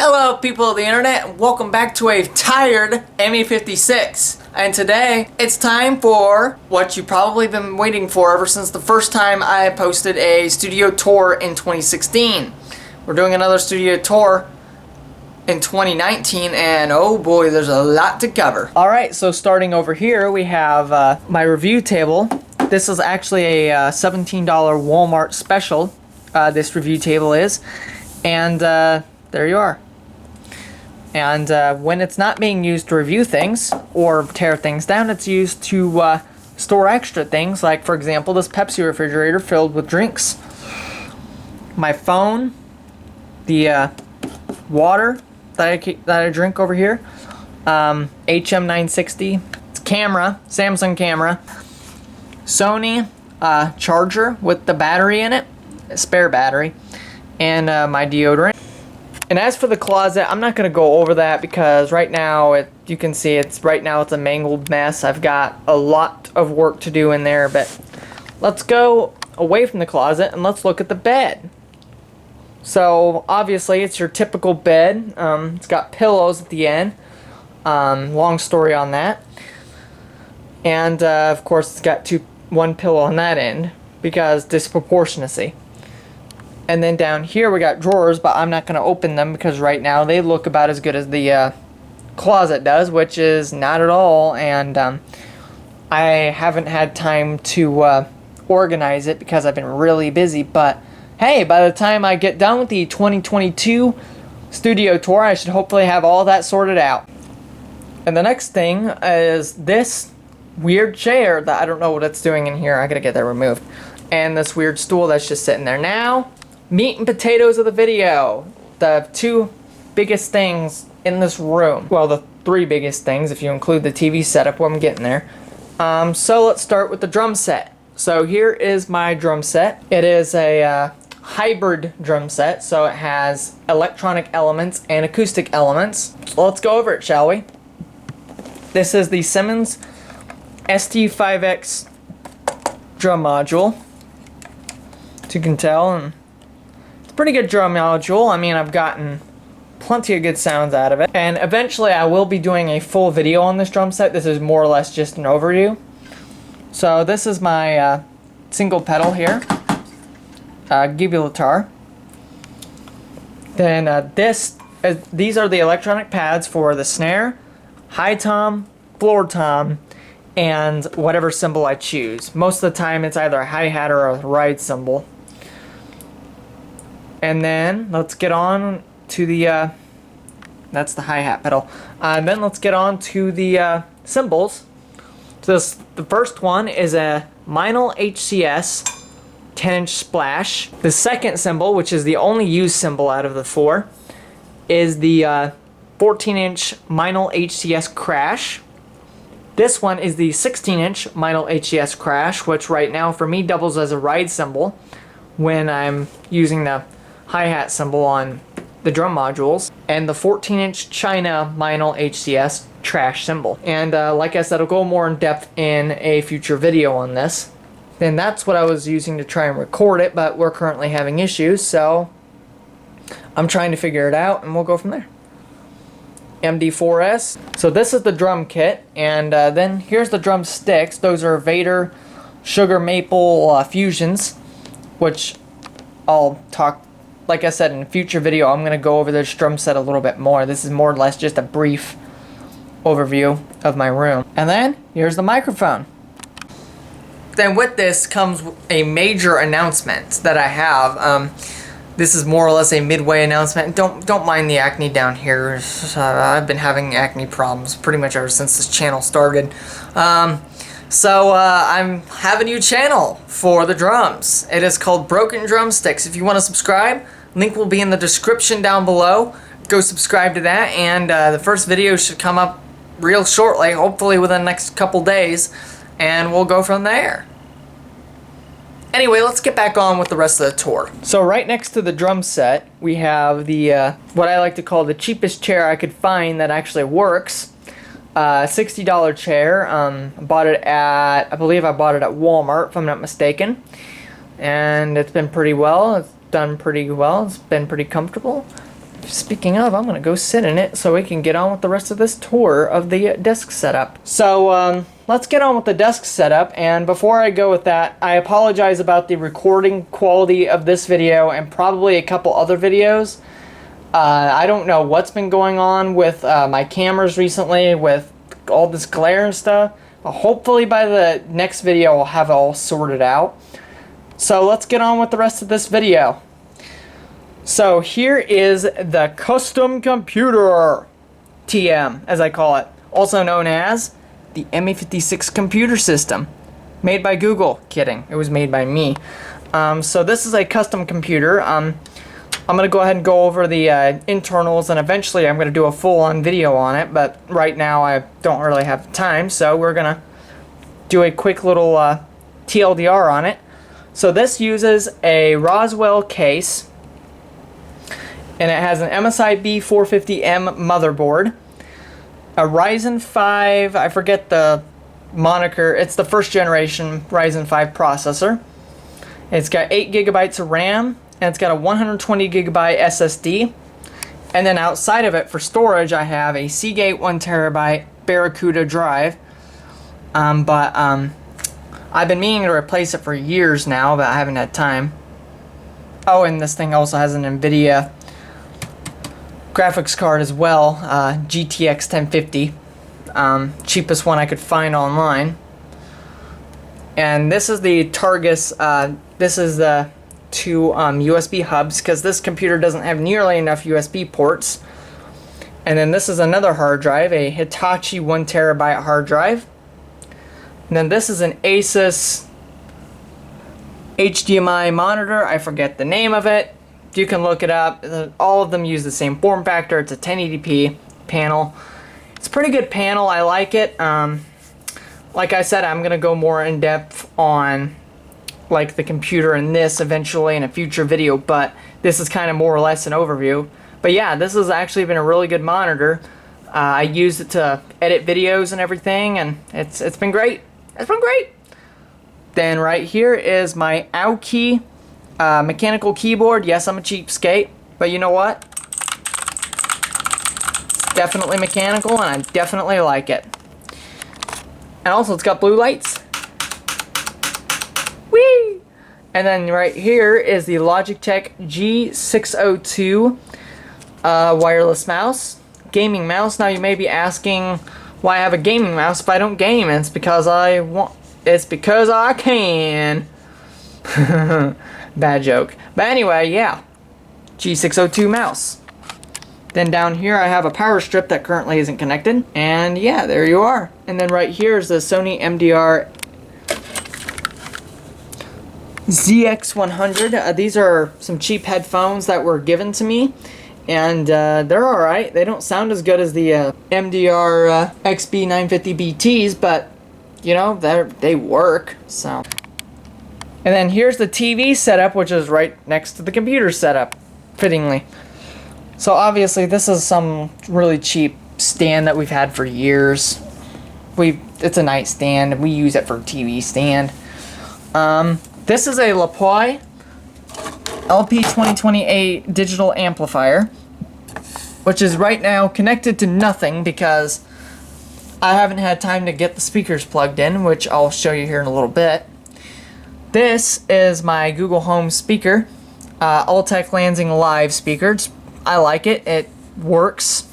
Hello people of the internet, and welcome back to a tired ME56. And today, it's time for what you've probably been waiting for ever since the first time I posted a studio tour in 2016. We're doing another studio tour in 2019, and oh boy, there's a lot to cover. Alright, so starting over here, we have my review table. This is actually a $17 Walmart special, this review table is. And there you are. And when it's not being used to review things or tear things down, it's used to store extra things, like for example this Pepsi refrigerator filled with drinks, my phone, the water that I drink over here, HM960, it's camera, Samsung camera, Sony charger with the battery in it, a spare battery, and my deodorant. And as for the closet, I'm not going to go over that because right now, you can see it's a mangled mess. I've got a lot of work to do in there, but let's go away from the closet and let's look at the bed. So obviously it's your typical bed. It's got pillows at the end. Long story on that. And of course it's got one pillow on that end because disproportionacy. And then down here we got drawers, but I'm not going to open them because right now they look about as good as the closet does, which is not at all. And I haven't had time to organize it because I've been really busy. But hey, by the time I get done with the 2022 studio tour, I should hopefully have all that sorted out. And the next thing is this weird chair that I don't know what it's doing in here. I gotta get that removed. And this weird stool that's just sitting there now. Meat and potatoes of the video. The two biggest things in this room. Well, the three biggest things if you include the TV setup. Well, I'm getting there. So let's start with the drum set. So here is my drum set. It is a hybrid drum set. So it has electronic elements and acoustic elements. So let's go over it, shall we? This is the Simmons ST5X drum module. As you can tell, and pretty good drum module. I mean, I've gotten plenty of good sounds out of it. And eventually I will be doing a full video on this drum set. This is more or less just an overview. So this is my single pedal here. Gibraltar. Then these are the electronic pads for the snare, high tom, floor tom, and whatever cymbal I choose. Most of the time it's either a hi-hat or a ride cymbal. And then let's get on to the, that's the hi-hat pedal. Then let's get on to the cymbals. So the first one is a Meinl HCS 10-inch splash. The second cymbal, which is the only used cymbal out of the four, is the 14-inch Meinl HCS Crash. This one is the 16-inch Meinl HCS Crash, which right now for me doubles as a ride cymbal when I'm using the hi-hat cymbal on the drum modules, and the 14-inch China Meinl HCS trash cymbal. And like I said, I'll go more in depth in a future video on this. Then that's what I was using to try and record it, but we're currently having issues, so I'm trying to figure it out, and we'll go from there. MD4S. So this is the drum kit, and then here's the drum sticks. Those are Vader Sugar Maple Fusions, which I'll talk. Like I said, in a future video, I'm going to go over this drum set a little bit more. This is more or less just a brief overview of my room. And then, here's the microphone. Then with this comes a major announcement that I have. This is more or less a midway announcement. Don't mind the acne down here. I've been having acne problems pretty much ever since this channel started. So I have a new channel for the drums. It is called Broken Drumsticks. If you want to subscribe, link will be in the description down below. Go subscribe to that, and the first video should come up real shortly, hopefully within the next couple days, and we'll go from there. Anyway, let's get back on with the rest of the tour. So right next to the drum set, we have the what I like to call the cheapest chair I could find that actually works. $60 chair. I bought it at, I believe I bought it at Walmart, if I'm not mistaken. And it's been pretty well. It's done pretty well. It's been pretty comfortable. speaking of, I'm gonna go sit in it so we can get on with the rest of this tour of the desk setup. So let's get on with the desk setup, and before I go with that, I apologize about the recording quality of this video and probably a couple other videos. I don't know what's been going on with my cameras recently with all this glare and stuff, but hopefully by the next video I'll have it all sorted out. So let's get on with the rest of this video. So here is the custom computer, TM as I call it, also known as the ME56 computer system, made by Google. Kidding, it was made by me. So this is a custom computer. I'm gonna go ahead and go over the internals, and eventually I'm gonna do a full-on video on it, but right now I don't really have time, so we're gonna do a quick little TLDR on it. So this uses a Roswell case, and it has an MSI B450M motherboard, a Ryzen 5, I forget the moniker, it's the first generation Ryzen 5 processor. It's got 8 gigabytes of RAM, and it's got a 120 gigabyte SSD. And then outside of it for storage, I have a Seagate 1 terabyte Barracuda drive. I've been meaning to replace it for years now, but I haven't had time. Oh, and this thing also has an NVIDIA graphics card as well, GTX 1050, cheapest one I could find online. And this is the Targus, this is the two USB hubs, because this computer doesn't have nearly enough USB ports. And then this is another hard drive, a Hitachi 1 terabyte hard drive. And then this is an Asus HDMI monitor, I forget the name of it. You can look it up. All of them use the same form factor. It's a 1080p panel. It's a pretty good panel. I like it. Like I said, I'm gonna go more in depth on like the computer and this eventually in a future video, but this is kind of more or less an overview. But yeah, this has actually been a really good monitor. I used it to edit videos and everything, and it's been great. It's been great. Then right here is my Aoki mechanical keyboard. Yes, I'm a cheapskate, but you know what? It's definitely mechanical, and I definitely like it. And also, it's got blue lights. Whee! And then right here is the Logitech G602 wireless mouse, gaming mouse. Now you may be asking why I have a gaming mouse if I don't game. It's because I want. It's because I can. Bad joke. But anyway, yeah. G602 mouse. Then down here I have a power strip that currently isn't connected. And yeah, there you are. And then right here is the Sony MDR ZX100. These are some cheap headphones that were given to me. And they're alright. They don't sound as good as the MDR XB950BTs, but you know, they work. So. And then here's the TV setup, which is right next to the computer setup, fittingly. So obviously this is some really cheap stand that we've had for years. It's a nightstand, and we use it for TV stand. This is a LaPoy LP2028 digital amplifier, which is right now connected to nothing because I haven't had time to get the speakers plugged in, which I'll show you here in a little bit. This is my Google Home speaker, Altec Lansing Live speaker. I like it. It works.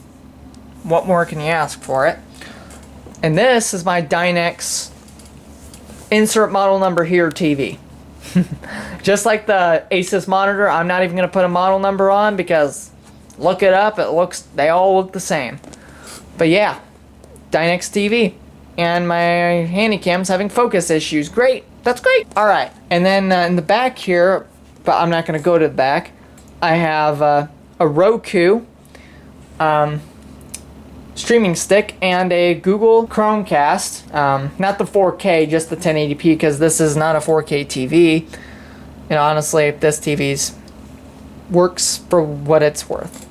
What more can you ask for it? And this is my Dynex insert model number here TV. Just like the Asus monitor, I'm not even going to put a model number on because look it up, they all look the same. But yeah, Dynex TV. And my Handycam's having focus issues. Great. That's great. Alright. And then in the back here, but I'm not going to go to the back, I have a Roku streaming stick and a Google Chromecast. Not the 4K, just the 1080p, because this is not a 4K TV. You know, honestly, this TV's works for what it's worth.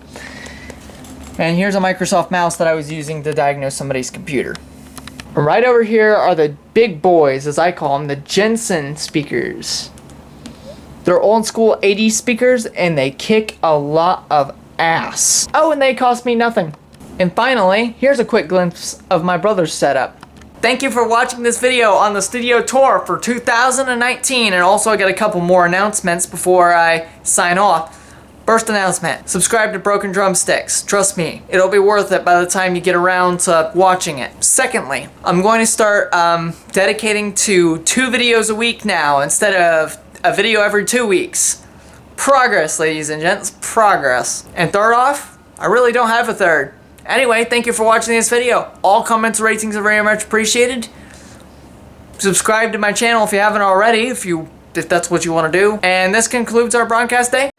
And here's a Microsoft mouse that I was using to diagnose somebody's computer. And right over here are the big boys, as I call them, the Jensen speakers. They're old school 80s speakers, and they kick a lot of ass. Oh, and they cost me nothing. And finally, here's a quick glimpse of my brother's setup. Thank you for watching this video on the studio tour for 2019, and also I got a couple more announcements before I sign off. First announcement, subscribe to Broken Drumsticks. Trust me, it'll be worth it by the time you get around to watching it. Secondly, I'm going to start dedicating to 2 videos a week now instead of a video every 2 weeks. Progress, ladies and gents, progress. And third off, I really don't have a third. Anyway, thank you for watching this video. All comments and ratings are very much appreciated. Subscribe to my channel if you haven't already, if that's what you want to do. And this concludes our broadcast day.